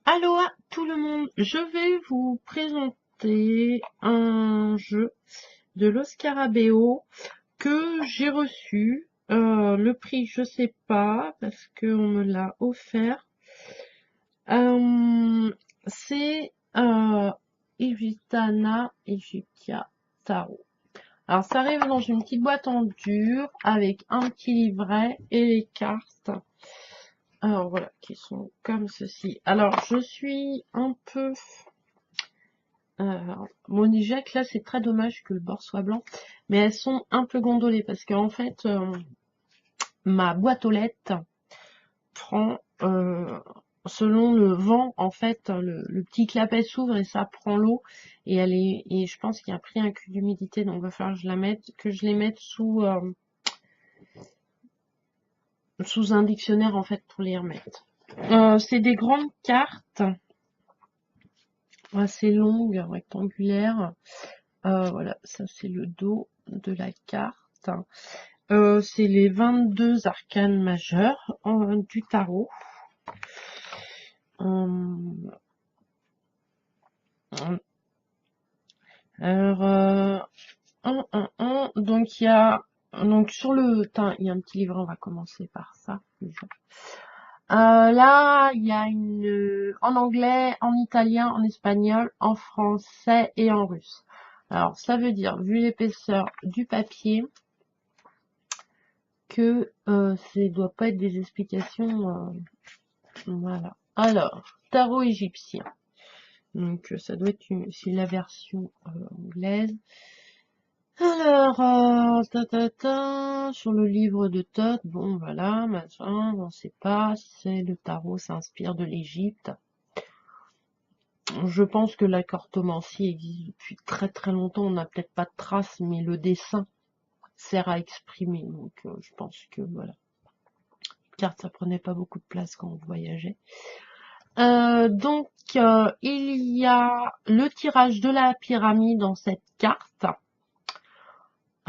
Allô à tout le monde, je vais vous présenter un jeu de l'Oscarabeo que j'ai reçu. Le prix, je sais pas, parce qu'on me l'a offert. C'est Igitana Egyptia Tarot. Alors ça arrive dans une petite boîte en dur avec un petit livret et les cartes. Alors voilà, qui sont comme ceci. Alors je suis un peu... bon déjà que là c'est très dommage que le bord soit blanc, mais elles sont un peu gondolées parce qu'en fait ma boîte aux lettres prend selon le vent en fait le petit clapet s'ouvre et ça prend l'eau et je pense qu'il y a pris un cul d'humidité donc il va falloir que je les mette sous un dictionnaire en fait pour les remettre. C'est des grandes cartes assez longues, rectangulaires. Voilà, ça c'est le dos de la carte. C'est les 22 arcanes majeures du tarot. Alors, donc il y a sur le teint, il y a un petit livre, on va commencer par ça. Là, il y a en anglais, en italien, en espagnol, en français et en russe. Alors, ça veut dire, vu l'épaisseur du papier, que ça doit pas être des explications. Voilà. Alors, tarot égyptien. Donc, ça doit être c'est la version anglaise. Alors, sur le livre de Thoth, bon, voilà, machin, on sait pas, c'est le tarot s'inspire de l'Égypte. Je pense que la cartomancie existe depuis très très longtemps, on n'a peut-être pas de traces, mais le dessin sert à exprimer, donc je pense que voilà. Car ça prenait pas beaucoup de place quand on voyageait. Donc, il y a le tirage de la pyramide dans cette carte.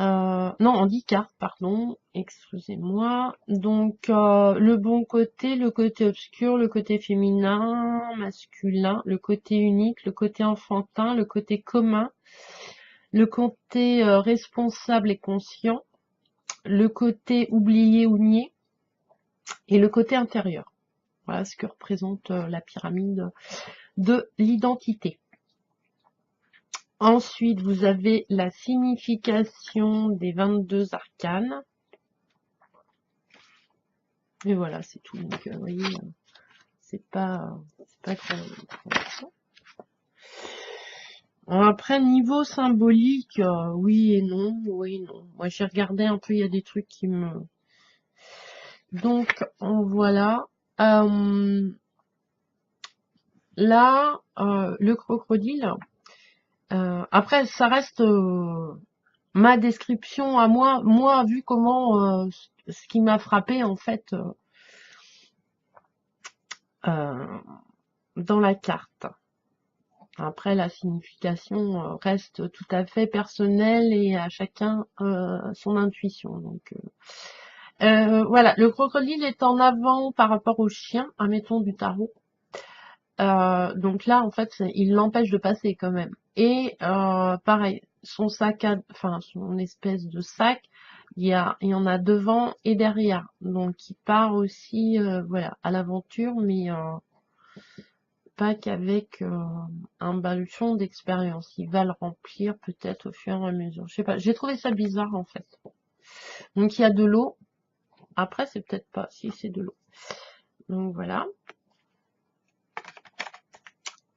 Non, on dit carte, pardon, excusez-moi. Donc, le bon côté, le côté obscur, le côté féminin, masculin, le côté unique, le côté enfantin, le côté commun, le côté responsable et conscient, le côté oublié ou nié, et le côté intérieur. Voilà ce que représente la pyramide de l'identité. Ensuite, vous avez la signification des 22 arcanes. Et voilà, c'est tout. Donc, vous voyez, c'est pas grand. Après, niveau symbolique, oui et non, oui et non. Moi, j'ai regardé un peu, il y a des trucs qui me... Donc, voilà. Là, le crocodile. Après, ça reste ma description à moi. Moi, vu comment ce qui m'a frappé en fait dans la carte. Après, la signification reste tout à fait personnelle et à chacun son intuition. Donc voilà, le crocodile est en avant par rapport au chien, admettons du tarot. Donc là, en fait, il l'empêche de passer quand même. Et pareil, son sac enfin son espèce de sac, il y en a devant et derrière. Donc il part aussi, voilà, à l'aventure, mais pas qu'avec un baluchon d'expérience. Il va le remplir peut-être au fur et à mesure. Je sais pas. J'ai trouvé ça bizarre en fait. Donc il y a de l'eau. Après, c'est peut-être pas si c'est de l'eau. Donc voilà.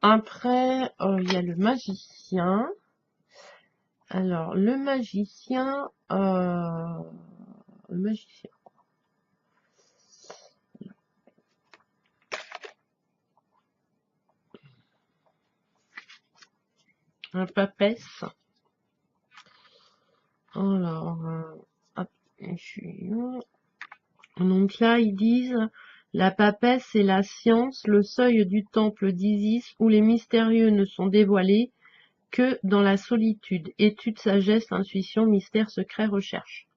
Après, il y a le magicien. Alors, le magicien, un papesse. Alors, hop, donc là, ils disent, la papesse est la science, le seuil du temple d'Isis où les mystérieux ne sont dévoilés que dans la solitude. Étude, sagesse, intuition, mystère, secret, recherche.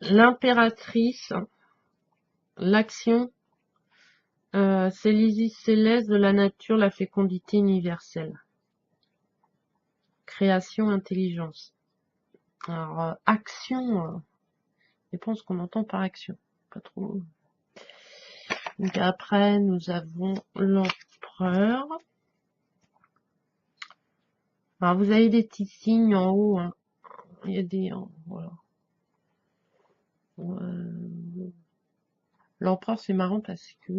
L'impératrice, l'action, C'est l'Isis céleste de la nature, la fécondité universelle. Création, intelligence. Alors, action, dépend ce qu'on entend par action. Pas trop. Donc après, nous avons l'empereur. Alors, vous avez des petits signes en haut. Hein. Il y a des... voilà. L'empereur, c'est marrant parce que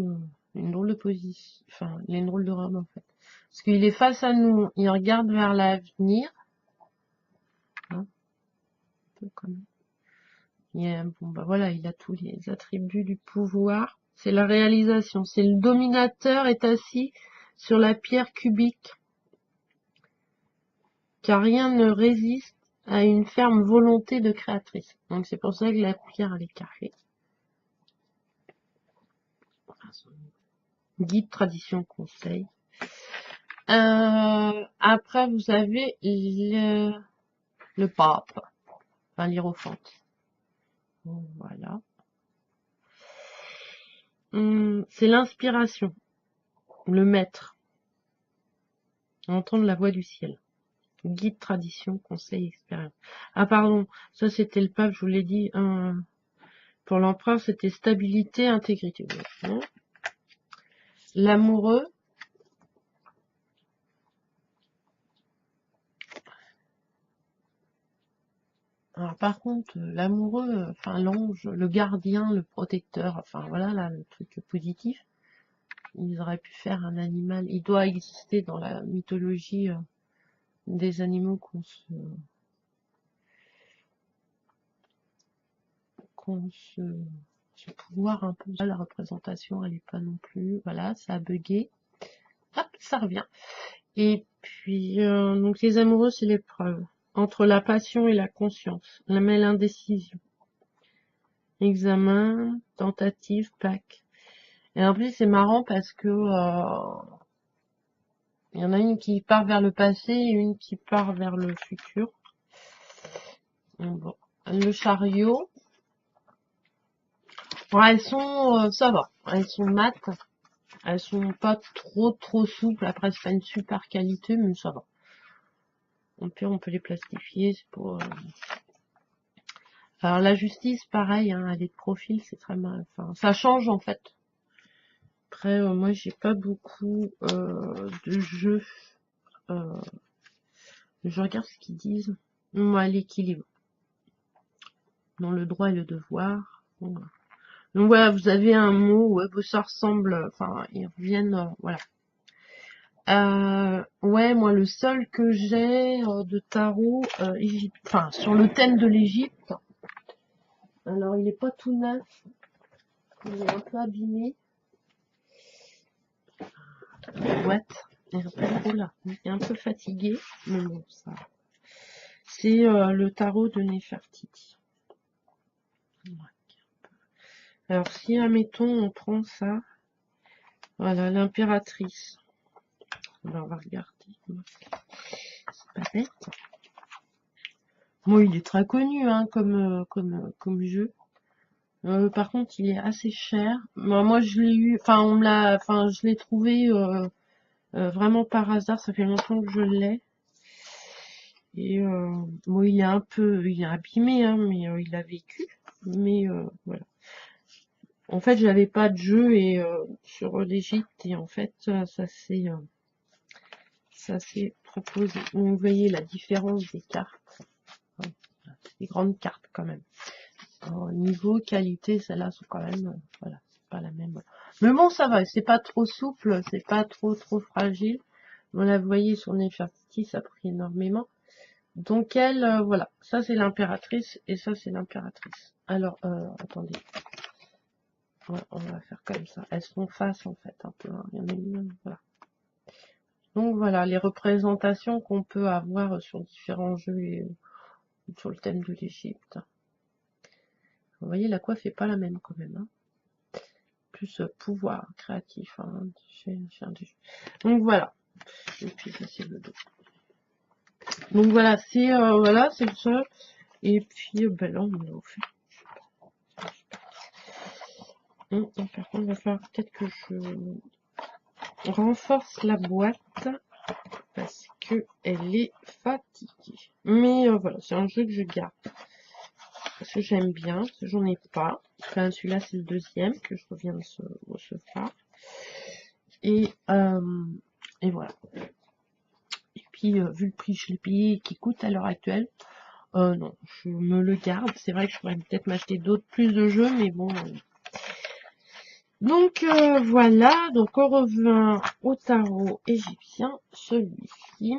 une drôle de position. Enfin, il a une drôle de robe, en fait. Parce qu'il est face à nous. Il regarde vers l'avenir. Hein, un peu comme... bon, bah voilà, il a tous les attributs du pouvoir. C'est la réalisation. C'est le dominateur est assis sur la pierre cubique, car rien ne résiste à une ferme volonté de créatrice. Donc c'est pour ça que la pierre elle est carrée. Guide, tradition, conseil. Après vous avez le pape, enfin l'hiérophante. Voilà. C'est l'inspiration, le maître, entendre la voix du ciel. Guide, tradition, conseil, expérience. Ah pardon, ça c'était le pape, je vous l'ai dit. Pour l'empereur, c'était stabilité, intégrité. L'amoureux. Alors par contre, l'amoureux, enfin l'ange, le gardien, le protecteur, enfin voilà là le truc positif. Ils auraient pu faire un animal. Il doit exister dans la mythologie des animaux ce pouvoir un peu. La représentation, elle est pas non plus. Voilà, ça a bugué. Hop, ça revient. Et puis, donc les amoureux, c'est l'épreuve. Entre la passion et la conscience. L'indécision. Examen, tentative, plaque. Et en plus, c'est marrant parce que il y en a une qui part vers le passé et une qui part vers le futur. Bon. Le chariot. Bon, elles sont, ça va. Elles sont mates. Elles sont pas trop souples. Après, c'est pas une super qualité, mais ça va. Au pire, on peut les plastifier. C'est pour... Alors, la justice, pareil, hein, elle est de profil, c'est très mal. Enfin, ça change, en fait. Après, moi, j'ai pas beaucoup de jeux. Je regarde ce qu'ils disent. Moi, l'équilibre. Dans le droit et le devoir. Voilà. Donc voilà, vous avez un mot, ouais, ça ressemble, enfin, ils reviennent, voilà. Ouais, moi, le seul que j'ai de tarot, enfin, sur le thème de l'Égypte, alors il est pas tout neuf, il est un peu abîmé. Ouais, il est un peu fatigué, mais bon, ça. C'est le tarot de Néfertiti. Alors, si, admettons, on prend ça, voilà, l'impératrice. Alors, on va regarder. C'est pas bête. Bon, il est très connu, hein, comme jeu. Par contre, il est assez cher. Moi, je l'ai eu, enfin, je l'ai trouvé vraiment par hasard. Ça fait longtemps que je l'ai. Et bon, il est abîmé, hein, mais il a vécu. Mais voilà. En fait, j'avais pas de jeu et sur l'Égypte et en fait, ça s'est proposé. Vous voyez la différence des cartes. Des grandes cartes quand même. Alors, niveau qualité, celles-là sont quand même, voilà, c'est pas la même. Mais bon, ça va, c'est pas trop souple, c'est pas trop fragile. Voilà, vous voyez, sur Néfertiti, ça a pris énormément. Donc elle, voilà, ça c'est l'impératrice et ça c'est l'impératrice. Alors, attendez. Ouais, on va faire comme ça. Elles sont face en fait, un peu. Hein. Il y en a une, voilà. Donc voilà, les représentations qu'on peut avoir sur différents jeux et sur le thème de l'Égypte. Vous voyez, la coiffe est pas la même quand même. Hein. Plus pouvoir créatif. Hein, donc voilà. Et puis ça c'est le dos. Donc voilà, c'est le seul. Et puis ben là on l'a offert. Par contre, il va falloir peut-être que je renforce la boîte parce que elle est fatiguée. Mais voilà, c'est un jeu que je garde parce que j'aime bien, parce que j'en ai pas. Enfin, celui-là, c'est le deuxième que je reviens de recevoir. Et voilà. Et puis, vu le prix que je l'ai payé qui coûte à l'heure actuelle, non, je me le garde. C'est vrai que je pourrais peut-être m'acheter plus de jeux, mais bon. Donc voilà, donc on revient au tarot égyptien, celui-ci.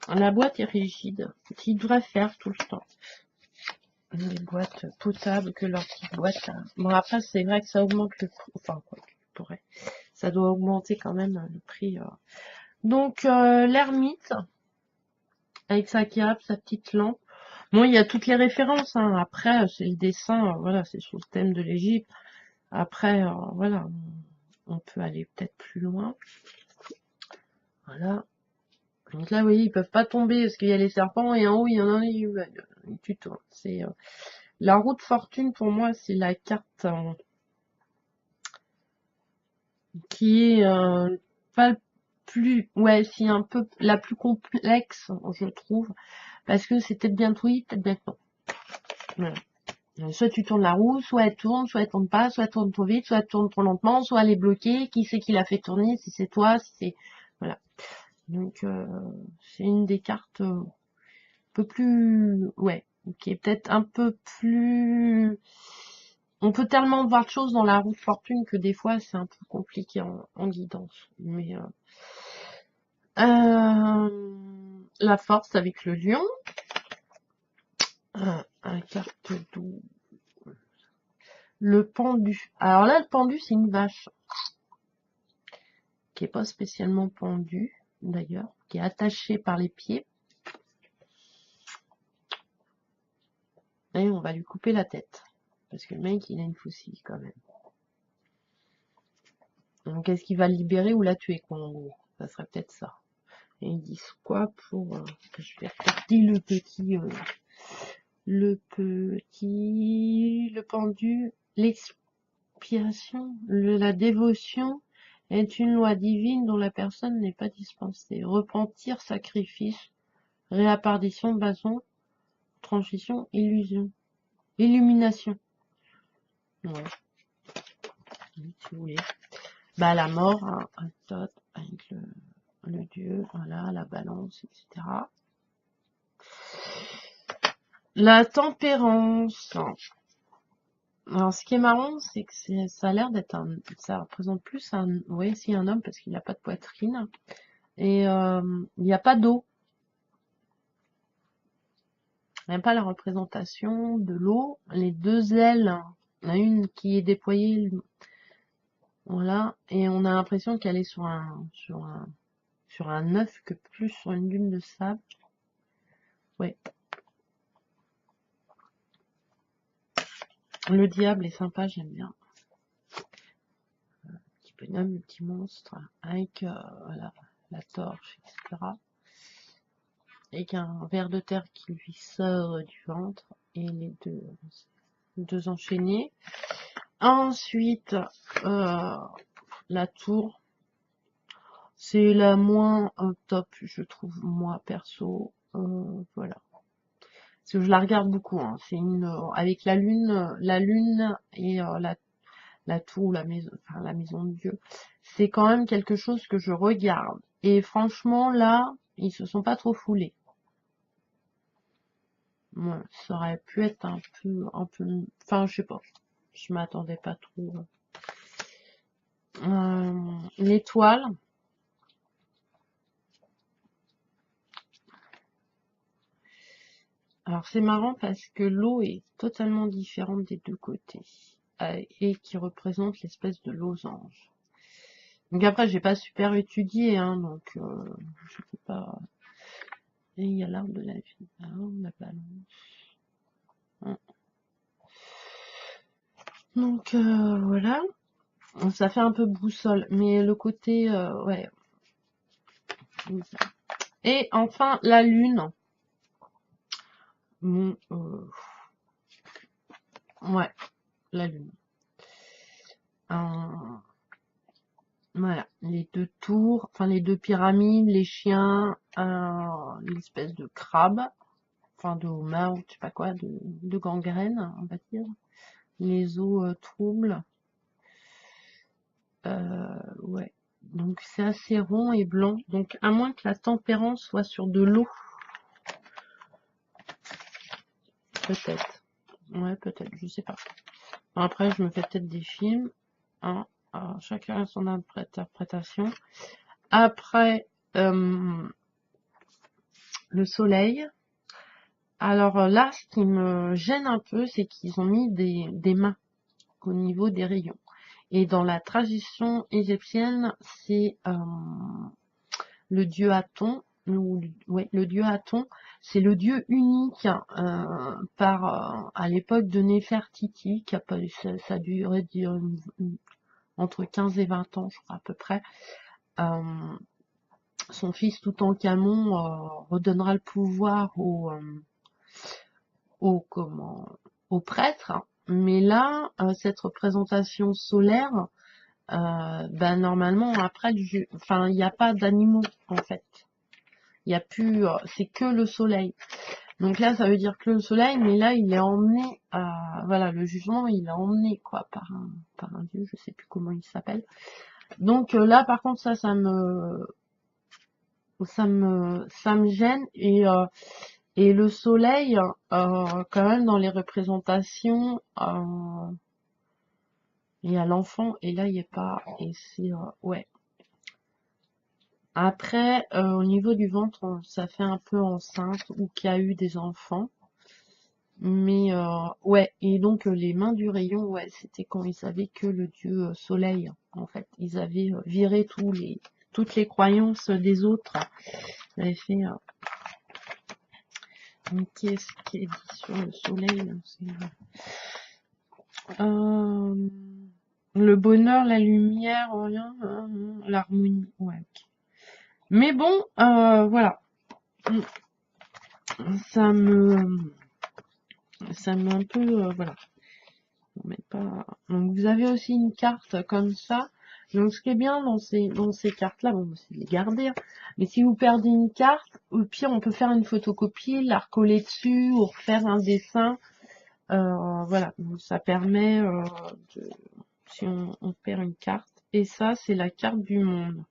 La boîte est rigide, qui devrait faire tout le temps. Les boîtes potables que leur petite boîte là. Bon après c'est vrai que ça augmente le prix, enfin quoi, pourrait. Ça doit augmenter quand même le prix. Donc l'ermite, avec sa cape, sa petite lampe. Bon, il y a toutes les références, hein. Après c'est le dessin, voilà, c'est sur le thème de l'Égypte. Après, voilà, on peut aller peut-être plus loin. Voilà. Donc là, vous voyez, ils peuvent pas tomber parce qu'il y a les serpents et en haut, il y en a un tuto. C'est la roue de fortune pour moi, c'est la carte qui est pas le plus, ouais, c'est un peu la plus complexe, je trouve, parce que c'est peut-être bien oui, peut-être bien non. Voilà. Soit tu tournes la roue, soit elle tourne pas, soit elle tourne trop vite, soit elle tourne trop lentement, soit elle est bloquée, qui c'est qui l'a fait tourner, si c'est toi, si c'est... Voilà. Donc, c'est une des cartes un peu plus... Ouais, qui est peut-être un peu plus... On peut tellement voir de choses dans la roue de fortune que des fois, c'est un peu compliqué en guidance. Mais... la force avec le lion. Un carte d'eau. Le pendu. Alors là, le pendu, c'est une vache. Qui est pas spécialement pendue, d'ailleurs. Qui est attachée par les pieds. Et on va lui couper la tête. Parce que le mec, il a une faucille, quand même. Donc, est-ce qu'il va le libérer ou la tuer, quoi, en gros? Ça serait peut-être ça. Et ils disent quoi pour... je vais regarder le pendu, l'expiation, la dévotion est une loi divine dont la personne n'est pas dispensée. Repentir, sacrifice, réapparition, bâton, transition, illusion, illumination. Ouais, si vous voulez. Bah la mort, hein, un tot avec le dieu, voilà, la balance, etc. La tempérance. Alors, ce qui est marrant, c'est que ça a l'air d'être ça représente plus oui, si un homme parce qu'il n'a pas de poitrine et il n'y a pas d'eau. Il n'y a pas la représentation de l'eau. Les deux ailes, il y en a une qui est déployée, voilà, et on a l'impression qu'elle est sur un œuf que plus sur une dune de sable. Ouais. Le diable est sympa, j'aime bien. Petit bonhomme, le petit monstre, avec voilà, la torche, etc. Avec un ver de terre qui lui sort du ventre et les deux enchaînés. Ensuite, la tour, c'est la moins top, je trouve, moi perso. Voilà. Parce que je la regarde beaucoup. Hein. C'est une avec la lune et la tour, enfin la maison de Dieu. C'est quand même quelque chose que je regarde. Et franchement, là, ils se sont pas trop foulés. Ouais, ça aurait pu être un peu, enfin, je sais pas. Je m'attendais pas trop. L'étoile. Alors, c'est marrant parce que l'eau est totalement différente des deux côtés. Et qui représente l'espèce de losange. Donc après, j'ai pas super étudié, hein, donc je sais pas. Et il y a l'arbre de la vie, la balance. Donc voilà. Ça fait un peu boussole, mais le côté, ouais. Et enfin, la lune. Bon, ouais, la lune. Voilà, les deux tours, enfin les deux pyramides, les chiens, l'espèce de crabe, enfin de homard ou je sais pas quoi, de gangrène, on va dire. Les eaux troubles. Ouais. Donc c'est assez rond et blanc. Donc à moins que la tempérance soit sur de l'eau. Peut-être. Ouais, peut-être, je sais pas. Après, je me fais peut-être des films. Hein. Alors, chacun a son interprétation. Après, le soleil. Alors là, ce qui me gêne un peu, c'est qu'ils ont mis des mains au niveau des rayons. Et dans la tradition égyptienne, c'est le dieu Aton, le dieu Aton, c'est le dieu unique à l'époque de Néfertiti, ça a duré entre 15 et 20 ans, je crois à peu près. Son fils Toutankhamon redonnera le pouvoir aux prêtres, mais là, cette représentation solaire, normalement après, enfin, il n'y a pas d'animaux en fait. Il y a plus, c'est que le soleil. Donc là, ça veut dire que le soleil, mais là, il est emmené, voilà, le jugement, il est emmené quoi par un dieu, je sais plus comment il s'appelle. Donc là, par contre, ça me gêne et le soleil, quand même dans les représentations, il y a l'enfant et là il n'y est pas et c'est ouais. Après, au niveau du ventre, ça fait un peu enceinte ou qu'il y a eu des enfants. Mais ouais, et donc les mains du rayon, ouais, c'était quand ils savaient que le dieu soleil, en fait. Ils avaient viré toutes les croyances des autres. Ils avaient fait qu'est-ce qui est dit sur le soleil, le bonheur, la lumière, rien, l'harmonie, ouais. Ok. Mais bon, voilà, ça me un peu, voilà. Pas... Donc vous avez aussi une carte comme ça. Donc ce qui est bien dans ces cartes-là, bon, c'est de les garder. Hein. Mais si vous perdez une carte, au pire on peut faire une photocopie, la recoller dessus ou refaire un dessin. Voilà, donc ça permet si on perd une carte. Et ça, c'est la carte du monde.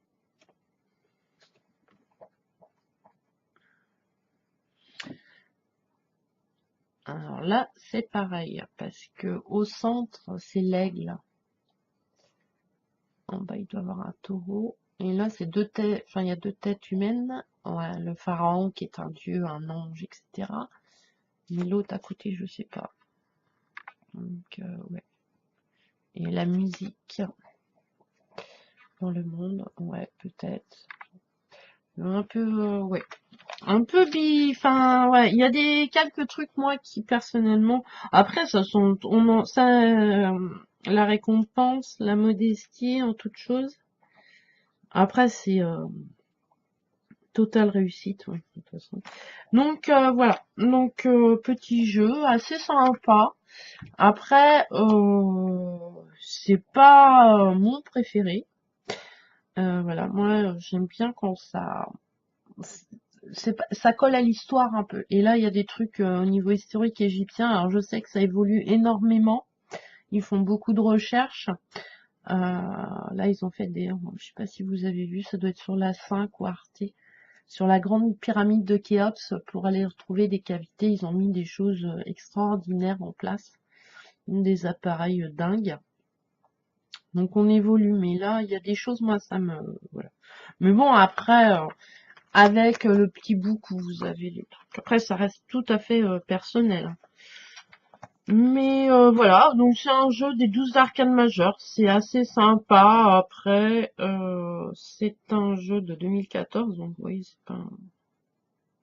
Alors là, c'est pareil, parce que au centre, c'est l'aigle. En bas, il doit y avoir un taureau. Et là, c'est deux têtes, enfin, il y a deux têtes humaines. Ouais, le pharaon qui est un dieu, un ange, etc. Mais l'autre à côté, je sais pas. Donc, ouais. Et la musique dans le monde, ouais, peut-être. Un peu, ouais. Un peu enfin, ouais, il y a quelques trucs, moi, qui, personnellement, après, la récompense, la modestie, en toute chose. Après, c'est, totale réussite, ouais, de toute façon. Donc voilà, donc petit jeu assez sympa. Après, c'est pas mon préféré. Voilà, moi j'aime bien quand ça colle à l'histoire un peu. Et là, il y a des trucs au niveau historique égyptien. Alors je sais que ça évolue énormément. Ils font beaucoup de recherches. Là, ils ont fait je sais pas si vous avez vu, ça doit être sur la 5 ou Arte. Sur la grande pyramide de Khéops, pour aller retrouver des cavités, ils ont mis des choses extraordinaires en place, des appareils dingues. Donc on évolue, mais là, il y a des choses, moi, voilà. Mais bon, après, avec le petit bout que vous avez les trucs. Après, ça reste tout à fait personnel. Mais voilà, donc c'est un jeu des 12 arcanes majeures, c'est assez sympa. Après, c'est un jeu de 2014, donc oui, c'est pas...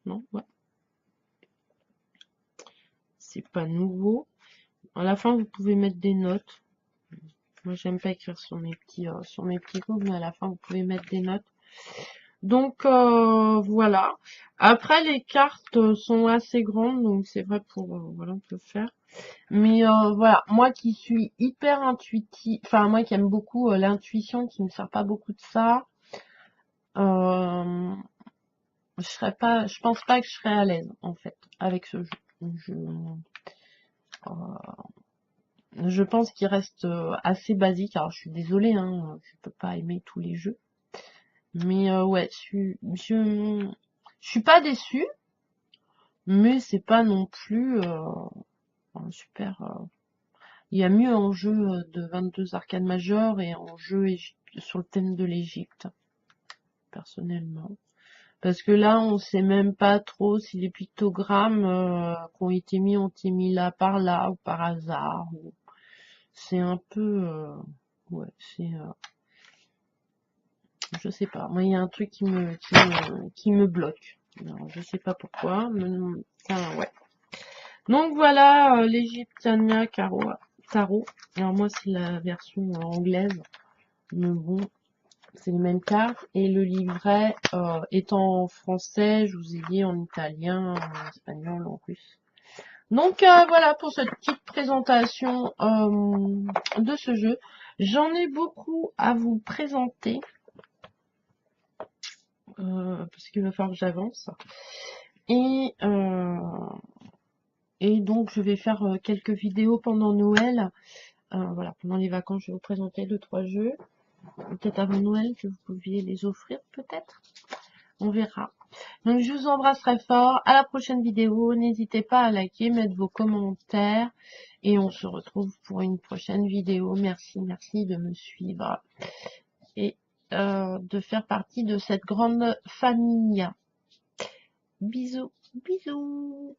Non, ouais. C'est pas nouveau. À la fin, vous pouvez mettre des notes. Moi, j'aime pas écrire sur mes petits groupes, mais à la fin, vous pouvez mettre des notes. Donc voilà. Après les cartes sont assez grandes, donc c'est vrai pour voilà on peut faire. Mais voilà, moi qui suis hyper intuitive, enfin moi qui aime beaucoup l'intuition, qui ne sert pas beaucoup de ça, euh, je pense pas que je serais à l'aise en fait avec ce jeu. Je, euh, je pense qu'il reste assez basique. Alors je suis désolée, hein, je peux pas aimer tous les jeux, mais ouais, je suis pas déçue, mais c'est pas non plus un super. Il y a mieux en jeu de 22 arcades majeures et en jeu sur le thème de l'Égypte, personnellement. Parce que là, on sait même pas trop si les pictogrammes qui ont été mis là ou par hasard. C'est un peu, ouais, c'est, je sais pas. Moi, il y a un truc qui me bloque. Alors, je sais pas pourquoi, mais enfin, ouais. Donc voilà, l'Egyptiania Tarot. Alors moi, c'est la version anglaise, mais bon, c'est les mêmes cartes. Et le livret est en français, je vous ai dit, en italien, en espagnol, en russe. Donc voilà pour cette petite présentation de ce jeu. J'en ai beaucoup à vous présenter parce qu'il va falloir que j'avance. Et, euh, et donc je vais faire quelques vidéos pendant Noël. Voilà, pendant les vacances, je vais vous présenter 2-3 jeux. Peut-être avant Noël que vous pouviez les offrir, peut-être. On verra. Donc je vous embrasse très fort. À la prochaine vidéo. N'hésitez pas à liker, mettre vos commentaires. Et on se retrouve pour une prochaine vidéo. Merci, merci de me suivre. Et de faire partie de cette grande famille. Bisous, bisous.